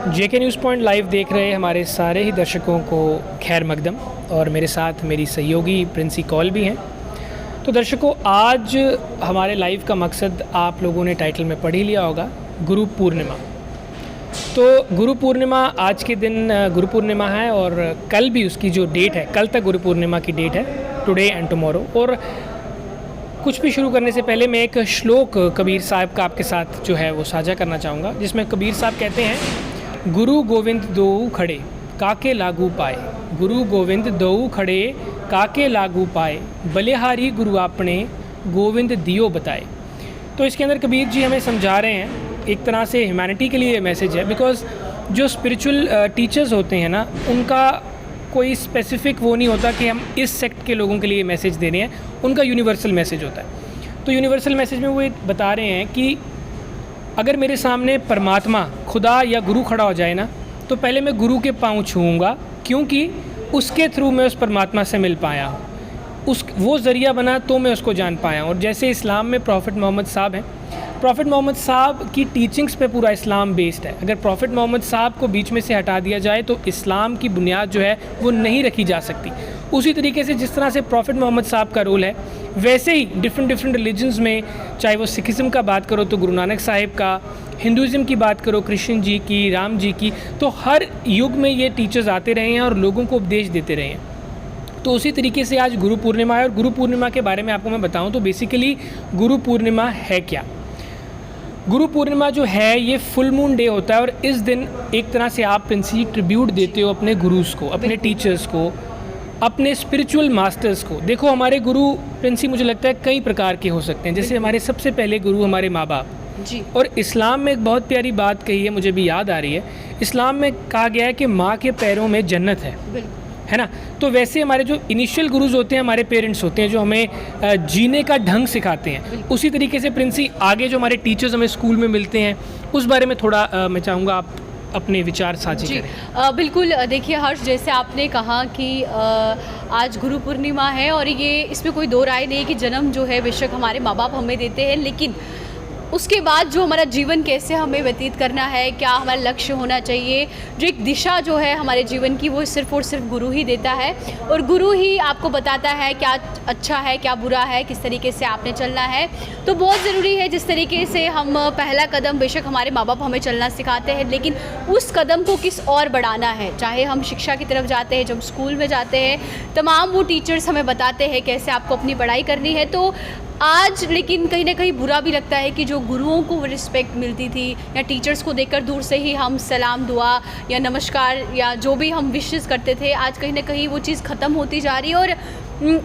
जेके news point live देख रहे हमारे सारे ही दर्शकों को खैर मकदम, और मेरे साथ मेरी सहयोगी प्रिंसी कॉल भी हैं। तो दर्शकों, आज हमारे लाइव का मकसद आप लोगों ने टाइटल में पढ़ ही लिया होगा, गुरु पूर्णिमा। तो गुरु पूर्णिमा आज के दिन गुरु पूर्णिमा है और कल भी उसकी जो डेट है, कल तक गुरु पूर्णिमा की डेट है, टुडे एंड टुमारो। और कुछ भी शुरू करने से पहले मैं एक श्लोक कबीर साहब का आपके साथ जो है वो साझा करना चाहूँगा, जिसमें कबीर साहब कहते हैं, गुरु गोविंद दोऊ खड़े काके लागू पाए, गुरु गोविंद दोऊ खड़े काके लागू पाए, बलिहारी गुरु आपने गोविंद दियो बताए। तो इसके अंदर कबीर जी हमें समझा रहे हैं, एक तरह से ह्यूमैनिटी के लिए मैसेज है। बिकॉज जो स्पिरिचुअल टीचर्स होते हैं ना, उनका कोई स्पेसिफिक वो नहीं होता कि हम इस सेक्ट के लोगों के लिए मैसेज दे रहे हैं, उनका यूनिवर्सल मैसेज होता है। तो यूनिवर्सल मैसेज में वो ये बता रहे हैं कि अगर मेरे सामने परमात्मा, खुदा या गुरु खड़ा हो जाए ना, तो पहले मैं गुरु के पाँव छूऊंगा, क्योंकि उसके थ्रू मैं उस परमात्मा से मिल पाया हूँ, वो ज़रिया बना तो मैं उसको जान पाया हूँ। और जैसे इस्लाम में प्रॉफिट मोहम्मद साहब हैं, प्रॉफिट मोहम्मद साहब की टीचिंग्स पे पूरा इस्लाम बेस्ड है। अगर प्रॉफिट मोहम्मद साहब को बीच में से हटा दिया जाए तो इस्लाम की बुनियाद जो है वो नहीं रखी जा सकती। उसी तरीके से जिस तरह से प्रॉफिट मोहम्मद साहब का रोल है, वैसे ही डिफरेंट रिलीजन्स में, चाहे वो सिखिज़म का बात करो तो गुरु नानक साहिब का, हिंदुज़म की बात करो कृष्ण जी की, राम जी की, तो हर युग में ये टीचर्स आते रहे हैं और लोगों को उपदेश देते रहे हैं। तो उसी तरीके से आज गुरु पूर्णिमा है, और गुरु पूर्णिमा के बारे में आपको मैं बताऊं तो बेसिकली गुरु पूर्णिमा है क्या। गुरु पूर्णिमा जो है ये फुल मून डे होता है, और इस दिन एक तरह से आप प्रिंसी ट्रिब्यूट देते हो अपने गुरुज़ को, अपने टीचर्स को, अपने स्पिरिचुअल मास्टर्स को। देखो, हमारे गुरु प्रिंसी मुझे लगता है कई प्रकार के हो सकते हैं। जैसे हमारे सबसे पहले गुरु हमारे माँ बाप जी। और इस्लाम में एक बहुत प्यारी बात कही है, मुझे भी याद आ रही है। इस्लाम में कहा गया है कि माँ के पैरों में जन्नत है ना। तो वैसे हमारे जो इनिशियल गुरुज होते हैं, हमारे पेरेंट्स होते हैं, जो हमें जीने का ढंग सिखाते हैं। उसी तरीके से प्रिंसी आगे जो हमारे टीचर्स हमें स्कूल में मिलते हैं, उस बारे में थोड़ा मैं चाहूँगा आप अपने विचार साझे करें। बिल्कुल, देखिए हर्ष, जैसे आपने कहा कि आज गुरु पूर्णिमा है, और ये इसमें कोई दो राय नहीं कि जन्म जो है बेशक हमारे माँ बाप हमें देते हैं, लेकिन उसके बाद जो हमारा जीवन कैसे हमें व्यतीत करना है, क्या हमारा लक्ष्य होना चाहिए, जो एक दिशा जो है हमारे जीवन की, वो सिर्फ़ और सिर्फ गुरु ही देता है। और गुरु ही आपको बताता है क्या अच्छा है, क्या बुरा है, किस तरीके से आपने चलना है। तो बहुत ज़रूरी है जिस तरीके से हम पहला कदम, बेशक हमारे माँ बाप हमें चलना सिखाते हैं, लेकिन उस कदम को किस और बढ़ाना है। चाहे हम शिक्षा की तरफ जाते हैं, जब स्कूल में जाते हैं, तमाम वो टीचर्स हमें बताते हैं कैसे आपको अपनी पढ़ाई करनी है। तो आज लेकिन कहीं ना कहीं बुरा भी लगता है कि जो गुरुओं को रिस्पेक्ट मिलती थी, या टीचर्स को देखकर दूर से ही हम सलाम, दुआ या नमस्कार या जो भी हम विशेस करते थे, आज कहीं ना कहीं वो चीज़ ख़त्म होती जा रही है, और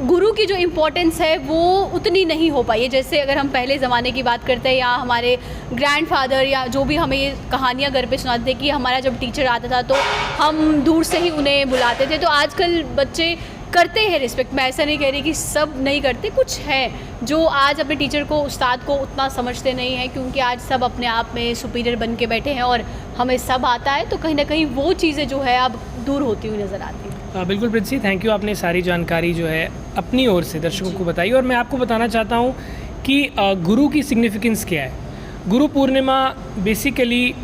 गुरु की जो इम्पोर्टेंस है वो उतनी नहीं हो पाई है। जैसे अगर हम पहले ज़माने की बात करते हैं, या हमारे ग्रैंडफादर या जो भी हमें ये कहानियाँ घर पे सुनाते थे कि हमारा जब टीचर आता था तो हम दूर से ही उन्हें बुलाते थे। तो आजकल बच्चे करते हैं रिस्पेक्ट, मैं ऐसा नहीं कह रही कि सब नहीं करते, कुछ है जो आज अपने टीचर को, उस्ताद को उतना समझते नहीं हैं, क्योंकि आज सब अपने आप में सुपीरियर बन के बैठे हैं और हमें सब आता है। तो कहीं ना कहीं वो चीज़ें जो है अब दूर होती हुई नज़र आती है। बिल्कुल प्रिंसी, थैंक यू, आपने सारी जानकारी जो है अपनी ओर से दर्शकों को बताई। और मैं आपको बताना चाहता हूँ कि गुरु की सिग्निफिकेंस क्या है। गुरु पूर्णिमा बेसिकली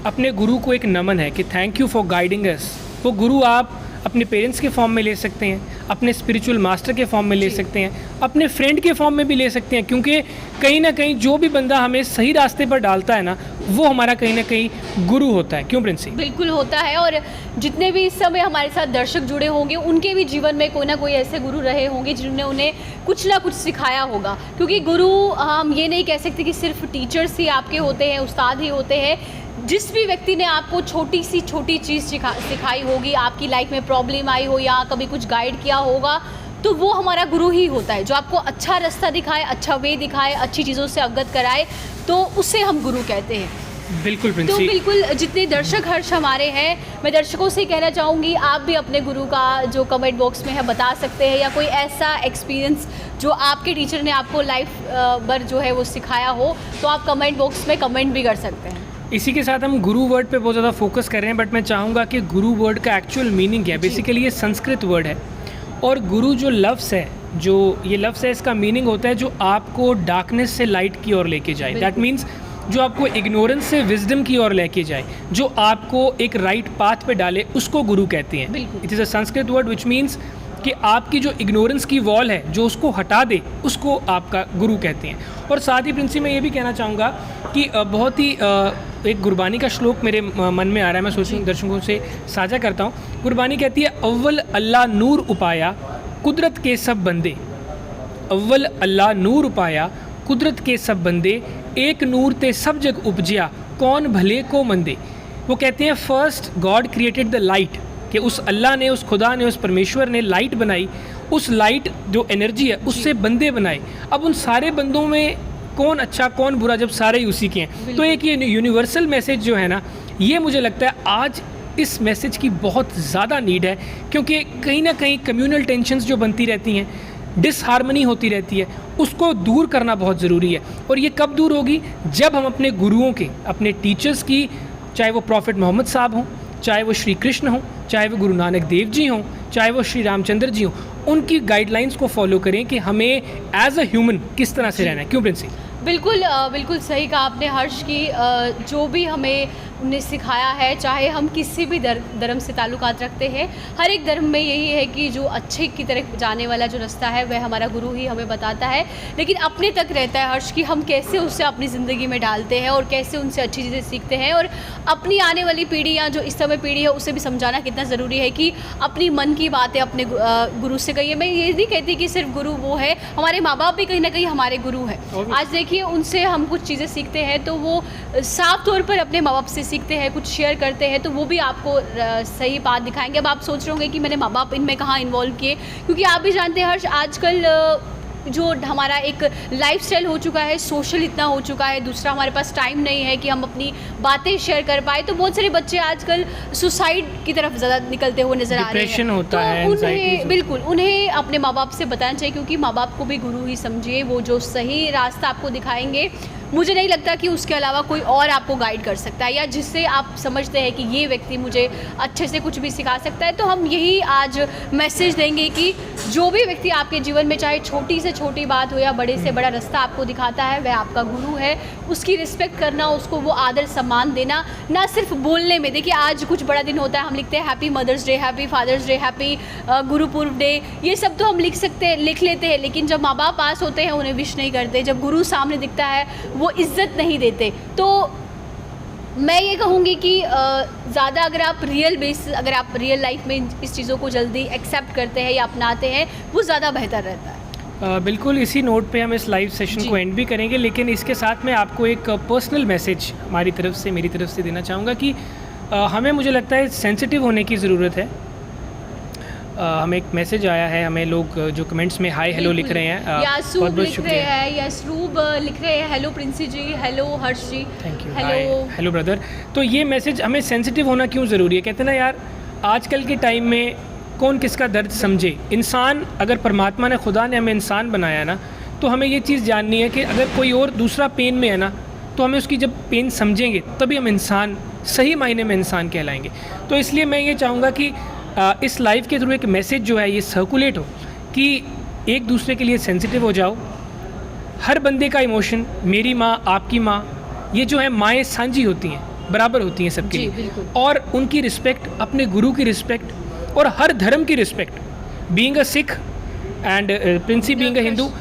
अपने गुरु को एक नमन है कि थैंक यू फॉर गाइडिंग अस। वो गुरु आप अपने पेरेंट्स के फॉर्म में ले सकते हैं, अपने स्पिरिचुअल मास्टर के फॉर्म में ले सकते हैं, अपने फ्रेंड के फॉर्म में भी ले सकते हैं, क्योंकि कहीं ना कहीं जो भी बंदा हमें सही रास्ते पर डालता है ना, वो हमारा कहीं ना कहीं गुरु होता है। क्यों प्रिंसी? बिल्कुल होता है, और जितने भी इस समय हमारे साथ दर्शक जुड़े होंगे, उनके भी जीवन में कोई ना कोई ऐसे गुरु रहे होंगे जिन्होंने उन्हें कुछ ना कुछ सिखाया होगा। क्योंकि गुरु, हम ये नहीं कह सकते कि सिर्फ टीचर्स ही आपके होते हैं, उस्ताद ही होते हैं। जिस भी व्यक्ति ने आपको छोटी सी छोटी चीज़ सिखाई होगी, आपकी लाइफ में प्रॉब्लम आई हो या कभी कुछ गाइड किया होगा, तो वो हमारा गुरु ही होता है, जो आपको अच्छा रास्ता दिखाए, अच्छा वे दिखाए, अच्छी चीज़ों से अवगत कराए, तो उससे हम गुरु कहते हैं। बिल्कुल प्रिंसी। तो बिल्कुल, जितने दर्शक हर्ष हमारे हैं, मैं दर्शकों से कहना चाहूँगी, आप भी अपने गुरु का जो कमेंट बॉक्स में है बता सकते हैं, या कोई ऐसा एक्सपीरियंस जो आपके टीचर ने आपको लाइफ भर जो है वो सिखाया हो, तो आप कमेंट बॉक्स में कमेंट भी कर सकते हैं। इसी के साथ हम गुरु वर्ड पे बहुत ज़्यादा फोकस कर रहे हैं, बट मैं चाहूँगा कि गुरु वर्ड का एक्चुअल मीनिंग क्या है। बेसिकली ये संस्कृत वर्ड है, और गुरु जो लफ्ज़ है, जो ये लफ्ज़ है, इसका मीनिंग होता है जो आपको डार्कनेस से लाइट की ओर लेके जाए। दैट मीन्स जो आपको इग्नोरेंस से विजडम की ओर लेके जाए, जो आपको एक राइट पाथ पे डाले, उसको गुरु कहते हैं। It is a Sanskrit word which means कि आपकी जो इग्नोरेंस की वॉल है, जो उसको हटा दे, उसको आपका गुरु कहते हैं। और साथ ही प्रिंसी मैं ये भी कहना चाहूँगा कि बहुत ही एक गुरबानी का श्लोक मेरे मन में आ रहा है, मैं सोचूं दर्शकों से साझा करता हूँ। गुरबानी कहती है, अव्वल अल्लाह नूर उपाया कुदरत के सब बंदे। अव्वल अल्लाह नूर उपाया कुदरत के सब बंदे, एक नूर ते सब जग उपजिया कौन भले को मंदे। वो कहते हैं first God created the light, कि उस अल्लाह ने, उस खुदा ने, उस परमेश्वर ने लाइट बनाई, उस लाइट जो एनर्जी है उससे बंदे बनाए। अब उन सारे बंदों में कौन अच्छा कौन बुरा, जब सारे ही उसी के हैं। तो एक ये यूनिवर्सल मैसेज जो है ना, ये मुझे लगता है आज इस मैसेज की बहुत ज़्यादा नीड है, क्योंकि कहीं ना कहीं कम्युनल टेंशन्स जो बनती रहती हैं, डिसहार्मनी होती रहती है, उसको दूर करना बहुत ज़रूरी है। और ये कब दूर होगी? जब हम अपने गुरुओं के, अपने टीचर्स की, चाहे वो प्रॉफिट मोहम्मद साहब हों, चाहे वो श्री कृष्ण हों, चाहे वो गुरु नानक देव जी हों, चाहे वो श्री रामचंद्र जी हों, उनकी गाइडलाइंस को फॉलो करें कि हमें एज अ ह्यूमन किस तरह से रहना है। क्यों प्रिंसी? बिल्कुल बिल्कुल सही कहा आपने हर्ष की। जो भी हमें ने सिखाया है, चाहे हम किसी भी धर्म से ताल्लुकात रखते हैं, हर एक धर्म में यही है कि जो अच्छे की तरफ जाने वाला जो रास्ता है वह हमारा गुरु ही हमें बताता है। लेकिन अपने तक रहता है हर्ष कि हम कैसे उससे अपनी ज़िंदगी में डालते हैं और कैसे उनसे अच्छी चीज़ें सीखते हैं। और अपनी आने वाली पीढ़ी या जो इस समय पीढ़ी है उसे भी समझाना कितना ज़रूरी है कि अपनी मन की बातें अपने गुरु से कहिए। मैं ये नहीं कहती कि सिर्फ गुरु वो है, हमारे माँ बाप भी कहीं ना कहीं हमारे गुरु हैं। आज देखिए, उनसे हम कुछ चीज़ें सीखते हैं तो वो साफ तौर पर अपने माँ बाप से सीखते हैं, कुछ शेयर करते हैं तो वो भी आपको सही बात दिखाएंगे। अब आप सोच रहे होंगे कि मैंने माँ बाप इनमें कहाँ इन्वॉल्व किए, क्योंकि आप भी जानते हैं हर्ष, आजकल जो हमारा एक लाइफस्टाइल हो चुका है, सोशल इतना हो चुका है, दूसरा हमारे पास टाइम नहीं है कि हम अपनी बातें शेयर कर पाए। तो बहुत सारे बच्चे आजकल सुसाइड की तरफ ज़्यादा निकलते हुए नज़र आ रहे हैं। होता तो है, उन्हें बिल्कुल उन्हें अपने माँ बाप से बताना चाहिए, क्योंकि माँ बाप को भी गुरु ही समझिए। वो जो सही रास्ता आपको दिखाएंगे, मुझे नहीं लगता कि उसके अलावा कोई और आपको गाइड कर सकता है, या जिससे आप समझते हैं कि ये व्यक्ति मुझे अच्छे से कुछ भी सिखा सकता है। तो हम यही आज मैसेज देंगे कि जो भी व्यक्ति आपके जीवन में, चाहे छोटी से छोटी बात हो या बड़े से बड़ा रास्ता आपको दिखाता है, वह आपका गुरु है। उसकी रिस्पेक्ट करना, उसको वो आदर सम्मान देना, ना सिर्फ बोलने में। देखिए, आज कुछ बड़ा दिन होता है, हम लिखते हैं happy mother's day, happy father's day, happy Gurpurab day, ये सब तो हम लिख लेते हैं, लेकिन जब माँ बाप पास होते हैं उन्हें विश नहीं करते। जब गुरु सामने दिखता है वो इज्जत नहीं देते। तो मैं ये कहूँगी कि ज़्यादा अगर आप अगर आप रियल लाइफ में इस चीज़ों को जल्दी एक्सेप्ट करते हैं या अपनाते हैं, वो ज़्यादा बेहतर रहता है। बिल्कुल, इसी नोट पे हम इस लाइव सेशन को एंड भी करेंगे, लेकिन इसके साथ मैं आपको एक पर्सनल मैसेज मेरी तरफ से देना चाहूँगा कि हमें, मुझे लगता है, सेंसिटिव होने की ज़रूरत है। हमें एक मैसेज आया है, हमें लोग जो कमेंट्स में हाय हेलो लिख रहे हैं, यासूब लिख रहे हैं, यासरूब लिख रहे हैं, hello Princy ji, hello Harsh ji, thank you, hello brother. तो ये मैसेज, हमें सेंसिटिव होना क्यों ज़रूरी है? कहते हैं ना यार, आजकल के टाइम में कौन किसका दर्द समझे। इंसान, अगर परमात्मा ने, खुदा ने हमें इंसान बनाया ना, तो हमें ये चीज़ जाननी है कि अगर कोई और दूसरा पेन में है ना, तो हमें उसकी जब पेन समझेंगे तभी हम इंसान, सही मायने में इंसान कहलाएंगे। तो इसलिए मैं ये चाहूँगा कि इस लाइव के थ्रू एक मैसेज जो है ये सर्कुलेट हो कि एक दूसरे के लिए सेंसिटिव हो जाओ। हर बंदे का इमोशन, मेरी माँ, आपकी माँ, ये जो है माएँ साझी होती हैं, बराबर होती हैं सबके लिए, और उनकी रिस्पेक्ट, अपने गुरु की रिस्पेक्ट और हर धर्म की respect. Being a Sikh and Princy being a Hindu,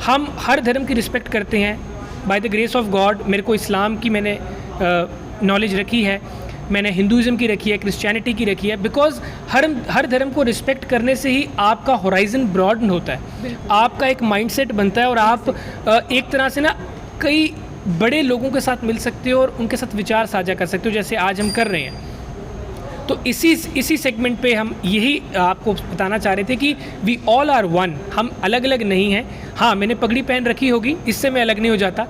हम हर धर्म की रिस्पेक्ट करते हैं। By the grace of God, मेरे को इस्लाम की मैंने नॉलेज रखी है, मैंने हिंदुज़म की रखी है, क्रिश्चियनिटी की रखी है, बिकॉज हर धर्म को रिस्पेक्ट करने से ही आपका होराइजन ब्रॉडन होता है, आपका एक माइंडसेट बनता है, और आप एक तरह से ना कई बड़े लोगों के साथ मिल सकते हो और उनके साथ विचार साझा कर सकते हो, जैसे आज हम कर रहे हैं। तो इसी सेगमेंट पे हम यही आपको बताना चाह रहे थे कि वी ऑल आर वन, हम अलग अलग नहीं हैं। हाँ, मैंने पगड़ी पहन रखी होगी, इससे मैं अलग नहीं हो जाता।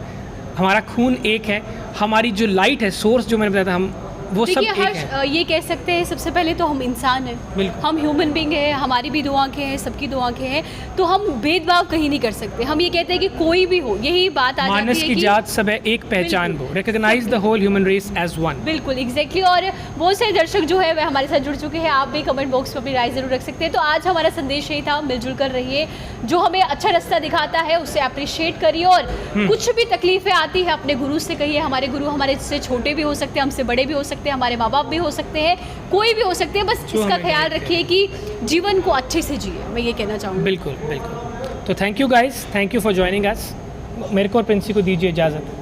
हमारा खून एक है, हमारी जो लाइट है, सोर्स जो मैंने बताया था, हम वो सब देखिए एक हर्ष, है। ये कह सकते हैं सबसे पहले तो हम इंसान हैं, बिल्कुल। हम ह्यूमन बींग हैं, हमारी भी दो आंखें हैं, सबकी दो आंखें हैं, तो हम भेदभाव कहीं नहीं कर सकते। हम ये कहते हैं कि कोई भी हो, यही बात आ मानस जाती है की कि जात सब है, एक पहचान वो, recognise the whole human race as one. बिल्कुल एग्जैक्टली। और बहुत सारे दर्शक जो है वह हमारे साथ जुड़ चुके हैं, आप भी कमेंट बॉक्स में अपनी राय जरूर रख सकते हैं। तो आज हमारा संदेश यही था, मिलजुल कर रहिए, जो हमें अच्छा रास्ता दिखाता है उसे अप्रिशिएट करिए, और कुछ भी तकलीफें आती है अपने गुरु से कहिए। हमारे गुरु हमारे से छोटे भी हो सकते हैं, हमसे बड़े भी हो सकते हैं, हमारे माँ बाप भी हो सकते हैं, कोई भी हो सकते हैं, बस जो इसका हमें ख्याल guide रखिए कि जीवन को अच्छे से जिए, मैं ये कहना चाहूँगी। बिल्कुल बिल्कुल। तो thank you guys, thank you for joining us. मेरे को और प्रिंसी को दीजिए इजाज़त।